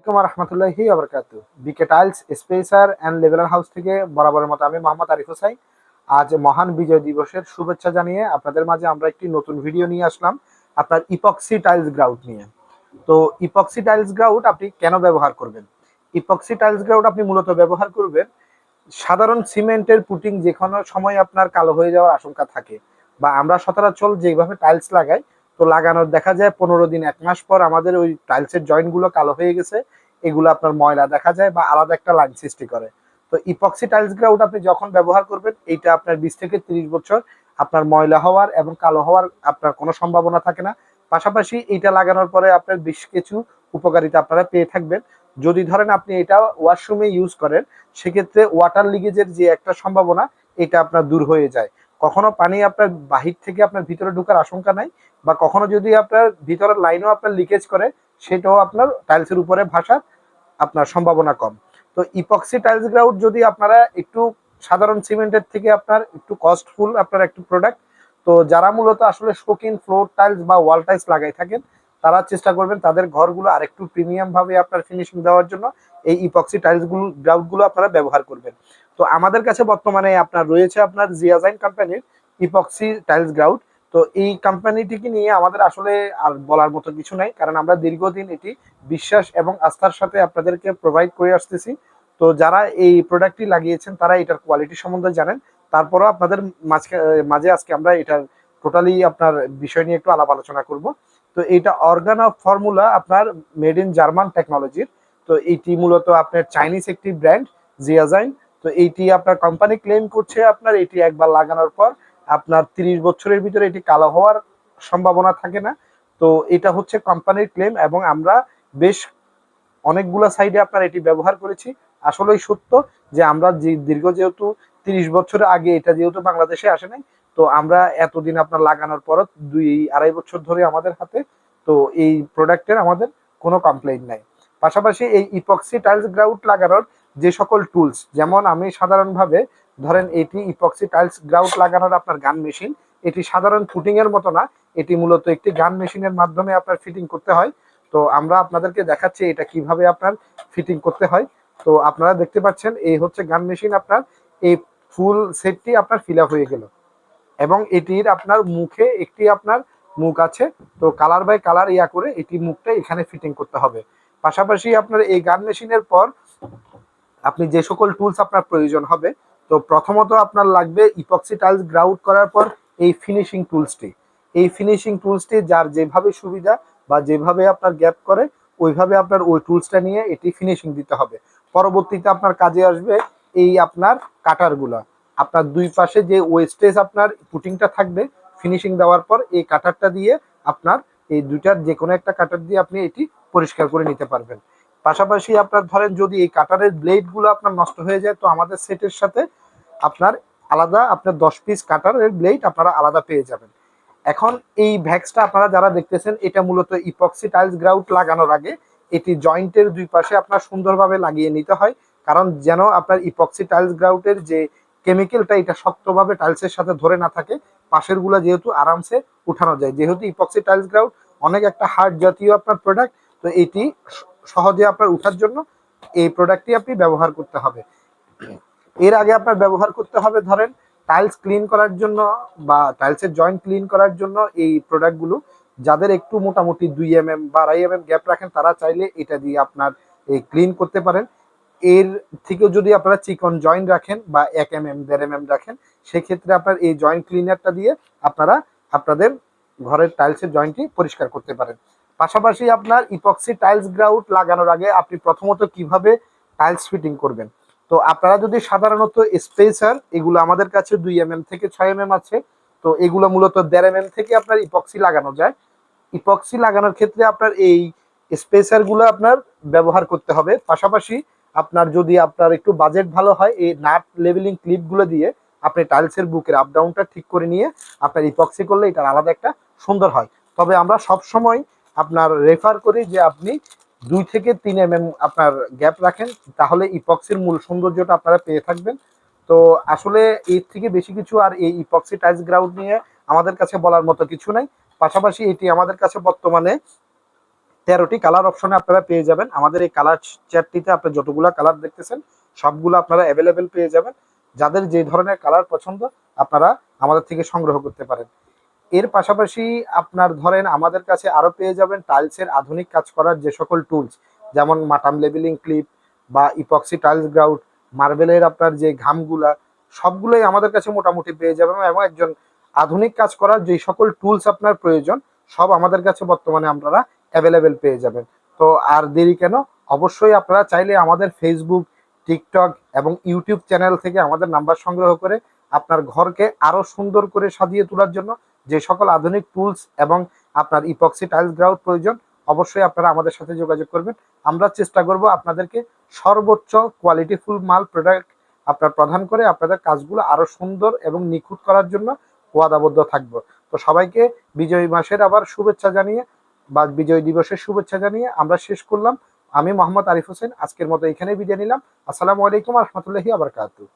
আলাইকুম ওয়া রাহমাতুল্লাহি ওয়া বারাকাতুহু। BK tiles spacer and leveller house থেকে বরাবরের মতো আমি মোহাম্মদ আরিফ হোসাইন। আজ মহান বিজয় দিবসের শুভেচ্ছা জানিয়ে আপনাদের মাঝে আমরা একটি নতুন ভিডিও নিয়ে আসলাম আপনার ইপক্সি টাইলস গ্রাউট নিয়ে। তো ইপক্সি টাইলস গ্রাউট আপনি কেন ব্যবহার করবেন? ইপক্সি টাইলস গ্রাউট আপনি মূলত ব্যবহার করবেন সাধারণ সিমেন্টের পুটিং যে কোনো সময় আপনার কালো হয়ে যাওয়ার আশঙ্কা থাকে, বা আমরা সচরাচর যেভাবে টাইলস লাগাই, তো লাগানোর দেখা যায় 15 দিন 1 মাস পর আমাদের ওই টাইলসের জয়েন্ট গুলো কালো হয়ে গেছে, এগুলো আপনার ময়লা দেখা যায় বা আলাদা একটা লাইন সৃষ্টি করে। তো ইপক্সি টাইলস গ্রাউট আপনি যখন ব্যবহার করবেন, এইটা আপনার 20 থেকে 30 বছর আপনার ময়লা হওয়ার এবং কালো হওয়ার আপনার কোনো সম্ভাবনা থাকে না। পাশাপাশি এইটা লাগানোর পরে আপনার বেশ কিছু উপকারিতা আপনারা পেয়ে থাকবেন। যদি ধরেন আপনি এটা ওয়াশরুমে ইউজ করেন, সেক্ষেত্রে ওয়াটার লিকেজের যে একটা সম্ভাবনা, এটা আপনার দূর হয়ে যায়। কখনো পানি আপনার বাহির থেকে আপনার ভিতরে ঢোকার আশঙ্কা নাই, বা কখনো যদি আপনার ভিতরের লাইনও আপনার লিকেজ করে, সেটাও আপনার টাইলসের উপরে ভাসার আপনার সম্ভাবনা কম। তো ইপক্সি টাইলস গ্রাউট যদি আপনারা একটু সাধারণ সিমেন্টের থেকে আপনার একটু কস্টফুল আপনার একটু প্রোডাক্ট, তো যারা মূলত আসলে শৌখিন ফ্লোর টাইলস বা ওয়াল টাইলস লাগাই থাকেন, তারা চেষ্টা করবেন তাদের ঘরগুলো আরেকটু প্রিমিয়াম ভাবে আপনার ফিনিশিং দেওয়ার জন্য এই ইপক্সি টাইলস গ্রাউট গুলো আপনারা ব্যবহার করবেন। তো আমাদের কাছে বর্তমানে আপনার রয়েছে আপনার জিয়াজাইন কোম্পানির ইপক্সি টাইলস গ্রাউট। তো এই কোম্পানিটিকে নিয়ে আমাদের আসলে আর বলার মতো কিছু নাই, কারণ আমরা দীর্ঘদিন এটি বিশ্বাস এবং আস্থার সাথে আপনাদেরকে প্রোভাইড করে আসতেছি। তো যারা এই প্রোডাক্টটি লাগিয়েছেন তারা এটার কোয়ালিটি সম্বন্ধে জানেন। তারপরও আপনাদের মাঝে আজকে আমরা এটার টোটালি আপনার বিষয় নিয়ে একটু আলাপ আলোচনা করব। তো এটা অর্গানা ফর্মুলা আপনার মেড ইন জার্মান টেকনোলজির। তো এইটি মূলত আপনার চাইনিজ একটি ব্র্যান্ড, জিয়াজাইন। তো এইটি আপনার কোম্পানি ক্লেম করছে আপনার এটি একবার লাগানোর পর আপনার 30 বছরের ভিতরে এটি কালো হওয়ার সম্ভাবনা থাকে না। তো এটা হচ্ছে কোম্পানির ক্লেম, এবং আমরা বেশ অনেকগুলো সাইডে আপনার এটি ব্যবহার করেছি। আসলেই সত্য যে আমরা যে দীর্ঘ যেহেতু 30 বছর আগে এটা যেহেতু বাংলাদেশে আসে নাই, তো আমরা এতদিন আপনার লাগানোর পরও 2-2.5 বছর ধরে আমাদের হাতে, তো এই প্রোডাক্টের আমাদের কোনো কমপ্লেইন নাই। পাশাপাশি এই ইপক্সি টাইলস গ্রাউট লাগানোর যে সকল টুলস, যেমন আমি সাধারণভাবে ধরেন এটি ইপক্সি টাইলস গ্রাউট লাগানোর আপনার গান মেশিন, এটি সাধারণ ফুটিং এর মতো না, এটি মূলত একটি গান মেশিনের মাধ্যমে আপনার ফিটিং করতে হয়। তো আমরা আপনাদেরকে দেখাচ্ছি এটা কিভাবে আপনার ফিটিং করতে হয়। তো আপনারা দেখতে পাচ্ছেন এই হচ্ছে গান মেশিন আপনার, এই ফুল সেটটি আপনার ফিল আপ হয়ে গেল, এবং এটির আপনার মুখে একটি আপনার মুখ আছে। তো কালার বাই কালার ইয়া করে এটি মুখটা এখানে ফিটিং করতে হবে। পাশাপাশি আপনার এই গান মেশিনের পর আপনি যে সকল টুলস আপনার প্রয়োজন হবে, তো প্রথমত আপনার লাগবে ইপক্সি টাইলস গ্রাউট করার পর এই ফিনিশিং টুলসটি। এই ফিনিশিং টুলসটি যার যেভাবে সুবিধা বা যেভাবে আপনার গ্যাপ করে, ওইভাবে আপনার ওই টুলসটা নিয়ে এটি ফিনিশিং দিতে হবে। পরবর্তীতে আপনার কাজে আসবে এই আপনার কাটারগুলা। আপনার দুই পাশে যে ওয়েস্টেজ আপনার পুটিংটা থাকবে, ফিনিশিং দেওয়ার পর এই কাটারটা দিয়ে আপনার এই দুইটার যে কোনো একটা কাটার দিয়ে আপনি এটি পরিষ্কার করে নিতে পারবেন। পাশাপাশি আপনার ধরেন যদি এই কাটারের ব্লেড গুলো আপনার নষ্ট হয়ে যায়, তো আমাদের সেটের সাথে আপনার আলাদা আপনার 10 পিস কাটারের ব্লেড আপনারা আলাদা পেয়ে যাবেন। এখন এই ভ্যাক্সটা আপনারা যারা দেখতেছেন, এটা মূলত ইপক্সি টাইলস গ্রাউট লাগানোর আগে এটি জয়েন্টের দুই পাশে আপনার সুন্দরভাবে লাগিয়ে নিতে হয়, কারণ যেন আপনার ইপক্সি টাইলস গ্রাউটের যে কেমিক্যালটা এটা শক্তভাবে টাইলসের সাথে ধরে না থাকে, পাশের গুলা যেহেতু আরামসে উঠানো যায়। যেহেতু ইপক্সি টাইলস গ্রাউট অনেক একটা হার্ড জাতীয় আপনার প্রোডাক্ট, তো এটি সহজে আপনার উঠার জন্য এই প্রোডাক্টটি আপনি ব্যবহার করতে হবে। এর আগে আপনার ব্যবহার করতে হবে ধরেন টাইলস ক্লিন করার জন্য বা টাইলসের জয়েন্ট ক্লিন করার জন্য এই প্রোডাক্টগুলো। যাদের একটু মোটামুটি 2 mm বা 2.5 mm গ্যাপ রাখেন, তারা চাইলে এটা দিয়ে আপনার এই ক্লিন করতে পারেন। এর থেকেও যদি আপনারা চিকন জয়েন্ট রাখেন বা 1 mm 1.5 mm রাখেন, সেক্ষেত্রে আপনার এই জয়েন্ট ক্লিনারটা দিয়ে আপনারা আপনাদের ঘরের টাইলসের জয়েন্টটি পরিষ্কার করতে পারেন। পাশাপাশি আপনার ইপক্সি টাইলস গ্রাউট লাগানোর আগে আপনি প্রথমত কিভাবে টাইলস ফিটিং করবেন। তো আপনারা যদি সাধারণত স্পেসার, এগুলো আমাদের কাছে 2 mm থেকে 6 mm আছে। তো এগুলো মূলত 1.5 mm থেকে আপনার ইপক্সি লাগানো যায়। ইপক্সি লাগানোর ক্ষেত্রে আপনার এই স্পেসার গুলো আপনার ব্যবহার করতে হবে। পাশাপাশি আপনার যদি আপনার একটু বাজেট ভালো হয়, এই নাট লেভেলিং ক্লিপ গুলো দিয়ে আপনি টাইলসের বুকের আপ ডাউনটা ঠিক করে নিয়ে আপনার ইপক্সি করলে এটার আলাদা একটা সুন্দর হয়। তবে আমরা সব সময় আপনার রেফার করি যে আপনি 2 থেকে 3 mm আপনার গ্যাপ রাখেন, তাহলে ইপক্সির মূল সৌন্দর্যটা আপনারা পেয়ে থাকবেন। তো আসলে এর থেকে বেশি কিছু আর এই ইপক্সি টাইলস গ্রাউট নিয়ে আমাদের কাছে বলার মতো কিছু নাই। পাশাপাশি এটি আমাদের কাছে বর্তমানে 13টি কালার অপশনে আপনারা পেয়ে যাবেন। আমাদের এই কালার চার্টটিতে আপনি যতগুলা কালার দেখতেছেন সবগুলো আপনারা অ্যাভেলেবেল পেয়ে যাবেন। যাদের যে ধরনের কালার পছন্দ আপনারা আমাদের থেকে সংগ্রহ করতে পারেন। এর পাশাপাশি আপনার ধরেন আমাদের কাছে আরো পেয়ে যাবেন টাইলসের আধুনিক কাজ করার যে সকল টুলস, যেমন মাটাম লেবেলিং ক্লিপ বা ইপক্সি টাইলস গ্রাউট, মার্বেলের আপনার যে ঘামগুলা, সবগুলোই আমাদের কাছে মোটামুটি পেয়ে যাবেন। এবং একজন আধুনিক কাজ করার যে সকল টুলস আপনার প্রয়োজন সব আমাদের কাছে বর্তমানে আপনারা অ্যাভেলেবেল পেয়ে যাবেন। তো আর দেরি কেন, অবশ্যই আপনারা চাইলে আমাদের ফেসবুক, টিকটক এবং ইউটিউব চ্যানেল থেকে আমাদের নাম্বার সংগ্রহ করে আপনার ঘরকে আরো সুন্দর করে সাজিয়ে তোলার জন্য যে সকল আধুনিক টুলস এবং আপনার ইপক্সি টাইলস গ্রাউট প্রয়োজন অবশ্যই আপনারা আমাদের সাথে যোগাযোগ করবেন। আমরা চেষ্টা করব আপনাদেরকে সর্বোচ্চ কোয়ালিটিফুল মাল প্রোডাক্ট আপনার প্রদান করে আপনাদের কাজগুলো আরো সুন্দর এবং নিখুঁত করার জন্য ওয়াদাবদ্ধ থাকবো। তো সবাইকে বিজয়ী মাসের আবার শুভেচ্ছা জানিয়ে বা বিজয় দিবসের শুভেচ্ছা জানিয়ে আমরা শেষ করলাম। আমি মোহাম্মদ আরিফ হোসেন আজকের মতো এখানেই বিদায় নিলাম। আসসালামু আলাইকুম রহমতুল্লাহি আবরকাতুহু।